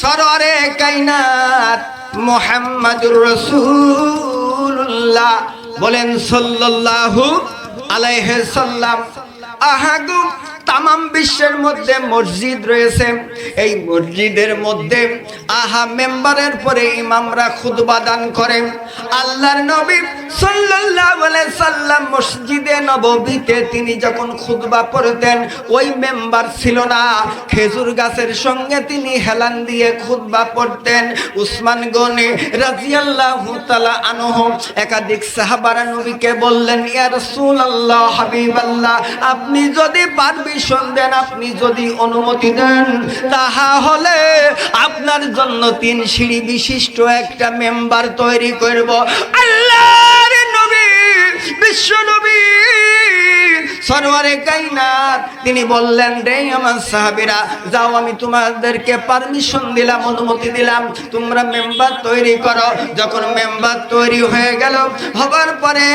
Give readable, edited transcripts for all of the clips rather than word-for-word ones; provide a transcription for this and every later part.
সরওয়ারে কায়নাত মুহাম্মাদুর রাসূলুল্লাহ বলেন সাল্লাল্লাহু আলাইহি সাল্লাম। আহাগো তামাম বিশ্বের মধ্যে মসজিদ রয়েছে, এই মসজিদের মধ্যে মেম্বারের পরে ইমামরা খুতবা দান করেন। আল্লাহর নবী সাল্লাল্লাহু আলাইহি সাল্লাম মসজিদে নববীতে তিনি যখন খুতবা পড়তেন, ওই মেম্বার ছিল না, খেজুর গাছের সঙ্গে তিনি হেলান দিয়ে খুতবা পড়তেন। উসমান গনি রাদিয়াল্লাহু তাআলা আনহু একাধিক সাহাবারা নবীকে বললেন, ইয়া রাসূলুল্লাহ, হাবিবাল্লাহ, আপনি যদি পারমিশন দেন, আপনি যদি অনুমতি দেন, তাহা হলে আপনার জন্য 3 সিঁড়ি বিশিষ্ট একটা মেম্বার তৈরি করব। আল্লাহর নবী, বিশ্ব নবী সরওয়ারে কায়নাত তিনি বললেন, রে আমার সাহাবীরা, যাও, আমি তোমাদেরকে পারমিশন দিলাম, অনুমতি দিলাম, তোমরা মেম্বার তৈরি করো। যখন মেম্বার তৈরি হয়ে গেল, হবার পরে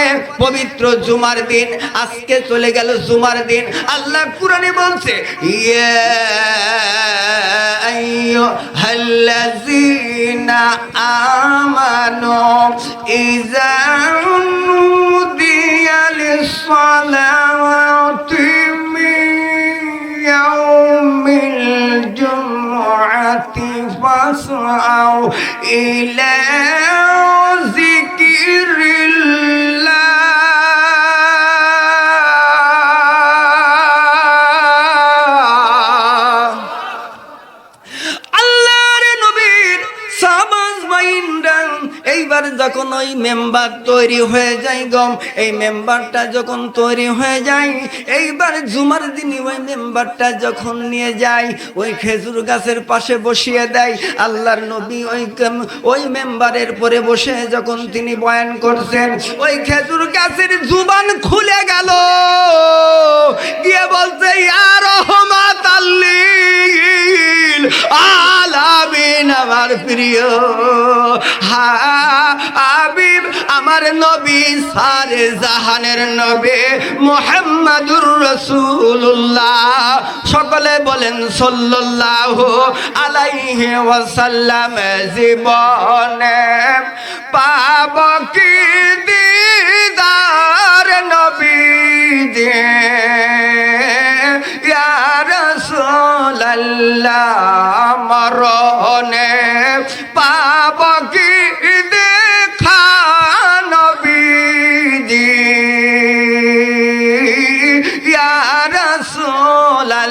পবিত্র জুমার দিন, আজকে চলে গেল জুমার দিন। আল্লাহ কুরআনে বলছে, ইয়া আইয়ুহাল্লাযীনা আমানু ইযা নুদিয়া লিস-সালাতি মিন ইয়াউমিল জুমআতি ফাসআউ ইলা যিকিরিল্লাহ। এইবার যখন ওই মেম্বার তৈরি হয়ে যায় গম, এই মেম্বারটা যখন তৈরি হয়ে যায়, এইবার জুমার দিন ওই মেম্বারটা যখন নিয়ে যায়, ওই খেজুর গাছের পাশে বসিয়ে দেয়। আল্লাহর নবী ওই মেম্বারের পরে বসে যখন তিনি বয়ান করছেন, ওই খেজুর গাছের জুবান খুলে গেল, গিয়ে বলছে, ইয়া রাহমাতাল লিল আলামিন, আমার প্রিয় হাবিব, আমার নবী, সারে জাহানের নবী মুহাম্মাদুর রাসূলুল্লাহ। সকলে বলেন সাল্লাল্লাহু আলাইহি ওয়াসাল্লাম। জীবনে পাব কি দিদার নবীজি, ইয়া রাসূলুল্লাহ, মরণে পাব কি দেখা নবীজি, ইয়া রাসূলুল্লাহ।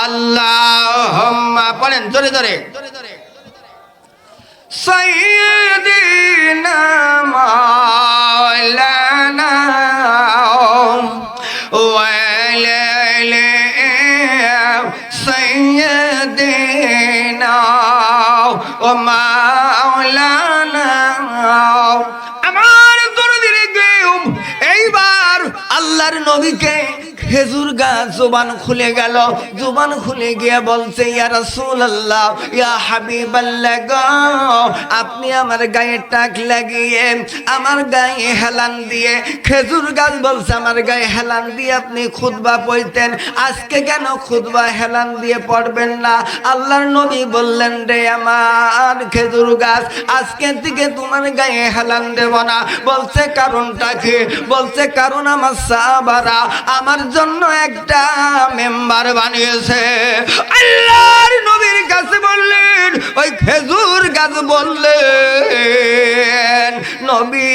আল্লাহুম্মা পড়েন জোরে জোরে, সাইয়্যিদিনা মাওলানা ওয়া আলা সাইয়্যিদিনা ও মাওলানা। আমার দরদির কেউ এইবার আল্লাহর নবীকে খেজুর গাছ জুবান খুলে গেল, জুবান খুলে গিয়ে বলছে, ইয়া রাসূলুল্লাহ, ইয়া হাবিবাল্লাহ গো, আপনি আমার গায়ে টাক লাগিয়ে, আমার গায়ে হেলান দিয়ে, খেজুর গাছ বলছে আমার গায়ে হেলান দিয়ে আপনি খুতবা পড়তেন, আজকে কেন খুতবা হেলান দিয়ে পড়বেন না? আল্লাহর নবী বললেন, রে আমার খেজুর গাছ, আজকে থেকে তোমার গায়ে হেলান দেব না। বলছে কারণটা কি? বলছে কারণ আমার সাহাবারা আমার জন্য একটা মেম্বার বানিয়েছে। আল্লাহর নবীর কাছে বললেন, ওই খেজুর গাছ বললেন, নবী,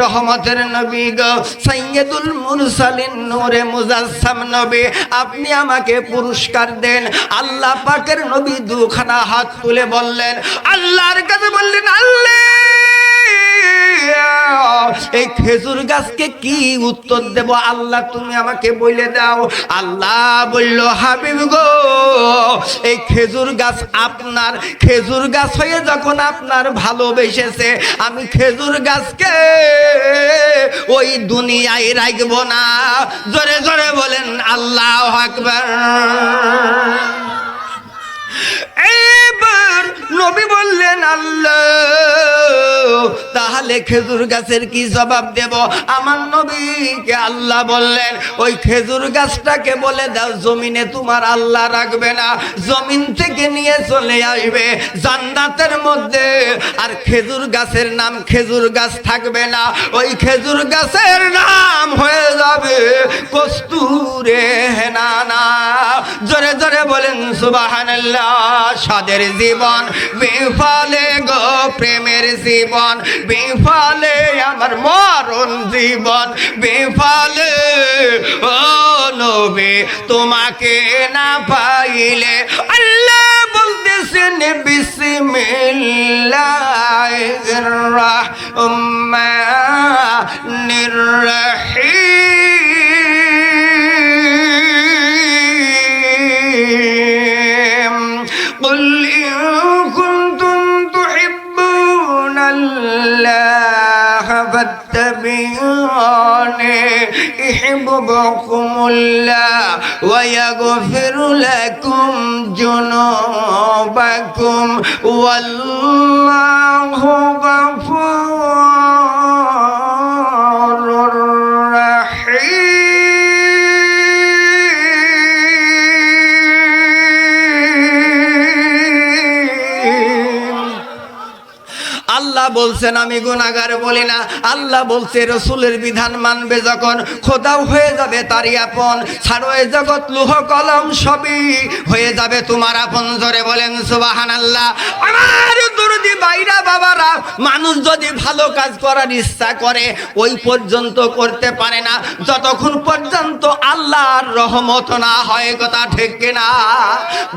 রহমতের নবী গো, সাইয়্যিদুল মুরসালিন, নূরে মুজাসসাম নবী, আপনি আমাকে পুরস্কার দেন। আল্লাহ পাকের নবী দুখানা হাত তুলে বললেন, আল্লাহর কাছে বললেন, আল্লাহ, এই খেজুর গাছকে কি উত্তর দেব? আল্লাহ তুমি আমাকে বলে দাও। আল্লাহ বলল, হাবিব গো, এই খেজুর গাছ আপনার, খেজুর গাছ হয়ে যখন আপনার ভালোবেসেছে, আমি খেজুর গাছকে ওই দুনিয়ায় রাখব না। জোরে জোরে বলেন আল্লাহু আকবার। এইবার নবী বললেন আল্লাহ তাহলে খেজুর গাছের কি জবাব দেব? আমার নবীকে আল্লাহ বললেন ওই খেজুর গাছটাকে বলে দাও জমিনে তোমার আল্লাহ রাখবে না, জমিন থেকে নিয়ে চলে আসবে জান্নাতের মধ্যে, আর খেজুর গাছের নাম খেজুর গাছ থাকবে না, ওই খেজুর গাছের নাম হয়ে যাবে কস্তুরে হেনানা। জোরে জোরে বলেন সুবহানাল্লাহ। সাদের জীবন বিফলে গো প্রেমের জীবন বিফলে, আমার মরণ জীবন বিফলে। ও নবী তোমাকে না পাইলে, আল্লাহ বলতেছেন বিসমিল্লাহির রহমানির রহিম। কুল ইন কুনতুম তুহিব্বুনাল্লাহ ফাত্তাবিউনি ইউহিব্বুকুমুল্লাহ ওয়া ইয়াগফির লাকুম যুনুবাকুম ওয়াল্লাহু গফুরুর রাহিম। আল্লাহ বলছেন আমি গুনাহগার বলি না, আল্লাহ বলছে রসুলের বিধান মানবে যখন খোদাও হয়ে যাবে তারই আপন, ছাড়ো এ জগৎ লৌহ কলম সবই হয়ে যাবে তোমার আপন। জোরে বলেন সুবহানাল্লাহ। আমার দরদি ভাইরা বাবারা, মানুষ যদি ভালো কাজ করার ইচ্ছা করে ওই পর্যন্ত করতে পারে না যতক্ষণ পর্যন্ত আল্লাহর রহমত না হয়, কথা ঠিক কিনা?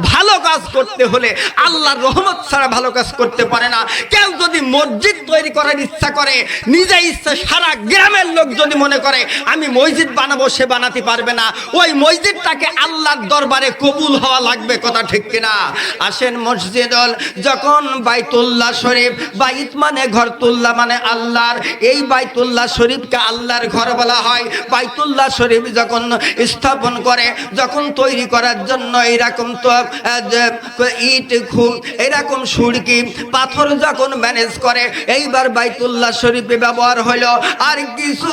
ভালো কাজ করতে হলে আল্লাহর রহমত ছাড়া ভালো কাজ করতে পারে না। কেউ যদি মসজিদ তৈরি করার ইচ্ছা করে, নিজে ইচ্ছা, সারা গ্রামের লোক যদি মনে করে আমি মসজিদ বানাবো, সে বানাতে পারবে না। ওই মসজিদটাকে আল্লাহর দরবারে কবুল হওয়া লাগবে, কথা ঠিক কিনা? আসেন মসজিদুল, যখন বাইতুল্লাহ শরীফ, বাইত মানে ঘর, তুল্লাহ মানে আল্লাহর, এই বাইতুল্লাহ শরীফকে আল্লাহর ঘর বলা হয়। বাইতুল্লাহ শরীফ যখন স্থাপন করে, যখন তৈরি করার জন্য এরকম তো ইট খুব এরকম সুরকি পাথর যখন ম্যানেজ করে, এইবার বাইতুল্লাহ শরীফে ব্যবহার হলো, আর কিছু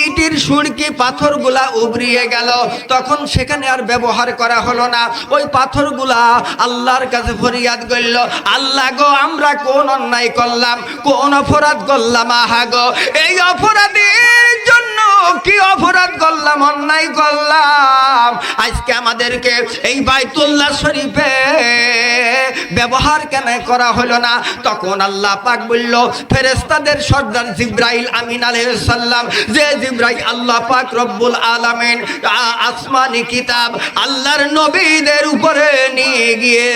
ইটের সুরকি পাথরগুলা উবরিয়ে গেল, তখন সেখানে আর ব্যবহার করা হলো না। ওই পাথরগুলা আল্লাহর কাছে ফরিয়াদ করল, আল্লাহ গো আমরা কোন অন্যায় করলাম, কোন অপরাধ করলাম, আহা গো এই অপরাধের জন্য কি অপরাধ করলাম, অন্যায় করলাম, আজকে আমাদেরকে এই বাইতুল্লাহ শরীফে ব্যবহার কেন করা হলো না? তখন আল্লাহ পাক বলল ফেরেশতাদের সর্দার জিবরাইল আমিন আলাইহিস সালাম, যে জিবরাইল আল্লাহ পাক রব্বুল আলামিন আসমানি কিতাব আল্লাহর নবীদের উপরে নিয়ে গিয়ে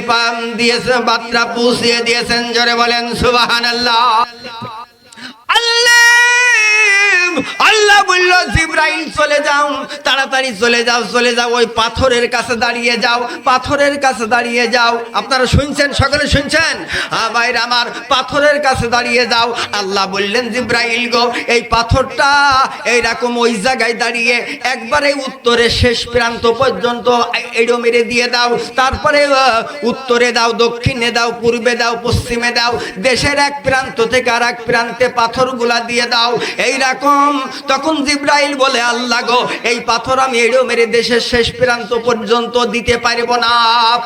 পাম দিয়েছে, বার্তা পৌঁছিয়ে দিয়েছেন। জোরে বলেন সুবহানাল্লাহ। আল্লাহ বলল জিবরাইল চলে যাও, তাড়াতাড়ি চলে যাও, চলে যাও, ওই পাথরের কাছে দাঁড়িয়ে যাও, পাথরের কাছে দাঁড়িয়ে যাও। আপনারা শুনছেন, সকলে শুনছেন? ভাইরা আমার, পাথরের কাছে দাঁড়িয়ে যাও। আল্লাহ বললেন জিবরাইল গো এই পাথরটা এইরকম ওই জায়গায় দাঁড়িয়ে একবারে উত্তরে শেষ প্রান্ত পর্যন্ত এড়ো মেরে দিয়ে দাও, তারপরে উত্তরে দাও, দক্ষিণে দাও, পূর্বে দাও, পশ্চিমে দাও, দেশের এক প্রান্ত থেকে আর এক প্রান্তে পাথরগুলা দিয়ে দাও এইরকম। তখন জিবরাইল বলে আল্লাহ গো এই পাথর আমি এড়ো মেরে দেশের শেষ প্রান্ত পর্যন্ত দিতে পারবো না,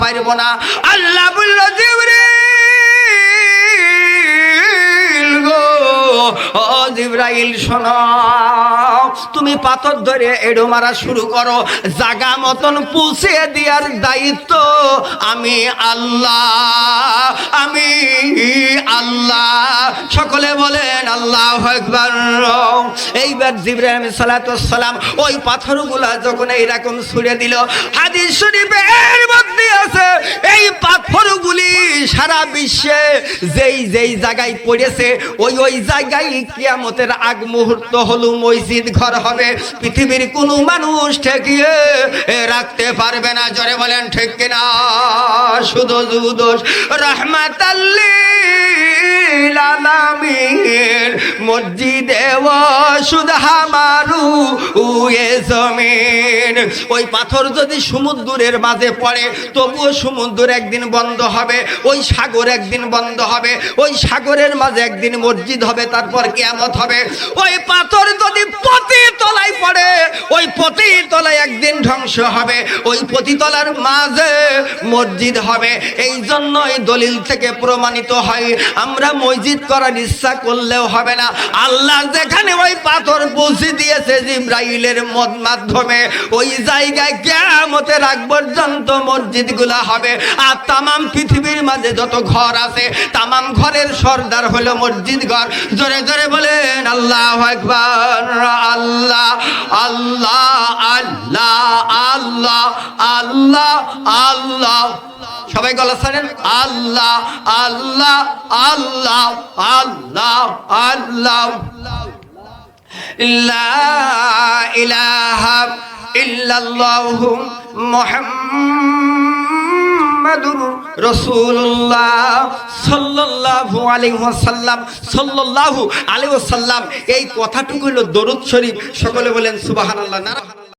পারবো না। আল্লাহ বলল জিবরাইল গো, ও জিবরাইল শোনো, তুমি পাথর ধরে এড়ো মারা শুরু করো, জাগা মতন পৌঁছে দেওয়ার দায়িত্ব আমি আল্লাহ, আমি আল্লাহ। সকলে বলেন আল্লাহু আকবার। এইবার জিবরাইল আলাইহিস সালাতু ওয়াস সালাম ওই পাথরগুলা যখন এইরকম ছুঁড়ে দিল, হাদিস শরীফের মধ্যে আছে এই পাথরগুলি সারা বিশ্বে যেই যেই জায়গায় পড়েছে ওই ওই জায়গায় জায়গায় কিয়ামতের আগ মুহূর্ত হলো মসজিদ ঘর হবে, পৃথিবীর কোনো মানুষ ঠেকিয়ে রাখতে পারবে না। জোরে বলেন ঠিক কিনা? শুধু দোষ রহমাতাল্লিল আলামিন মসজিদে ওয়াশুদ হামারু উয়ে জমিন। ওই পাথর যদি সমুদ্রের মাঝে পড়ে তবুও সমুদ্র একদিন বন্ধ হবে, ওই সাগর একদিন বন্ধ হবে, ওই সাগরের মাঝে একদিন মসজিদ হবে, তারপর কিয়ামত হবে। ওই পাথর যদি পতিতলায় পড়ে ওই পতিতলায় একদিন ধ্বংস হবে, ওই পতিতলার মাঝে মসজিদ হবে। এই জন্যই দলিল থেকে প্রমাণিত হয় আমরা মসজিদ করার ইচ্ছা করলেও হবে না। আল্লাহ যেখানে ওই পাথর পৌঁছে দিয়েছে জিবরাইলের মাধ্যমে, ওই জায়গায় কিয়ামতের আগ পর্যন্ত মসজিদগুলা হবে। আর তামাম পৃথিবীর মাঝে যত ঘর আছে তামাম ঘরের সর্দার হলো মসজিদ ঘর। জোরে জোরে বলেন আল্লাহু আকবার। আল্লাহ আল্লাহ আল্লাহ আল্লাহ আল্লাহ আল্লাহ, সবাই গলা ছাড়েন। আল্লাহ আল্লাহ আল্লাহ আল্লাহ আল্লাহ, লা ইলাহা ইল্লাল্লাহু মুহাম্মাদুর রাসূলুল্লাহ সাল্লাল্লাহু আলাইহি ওয়াসাল্লাম। সাল্লাল্লাহু আলাইহি ওয়াসাল্লাম, এই কথাটুকু হলো দরুদ শরীফ। সকলে বলেন সুবহানাল্লাহ।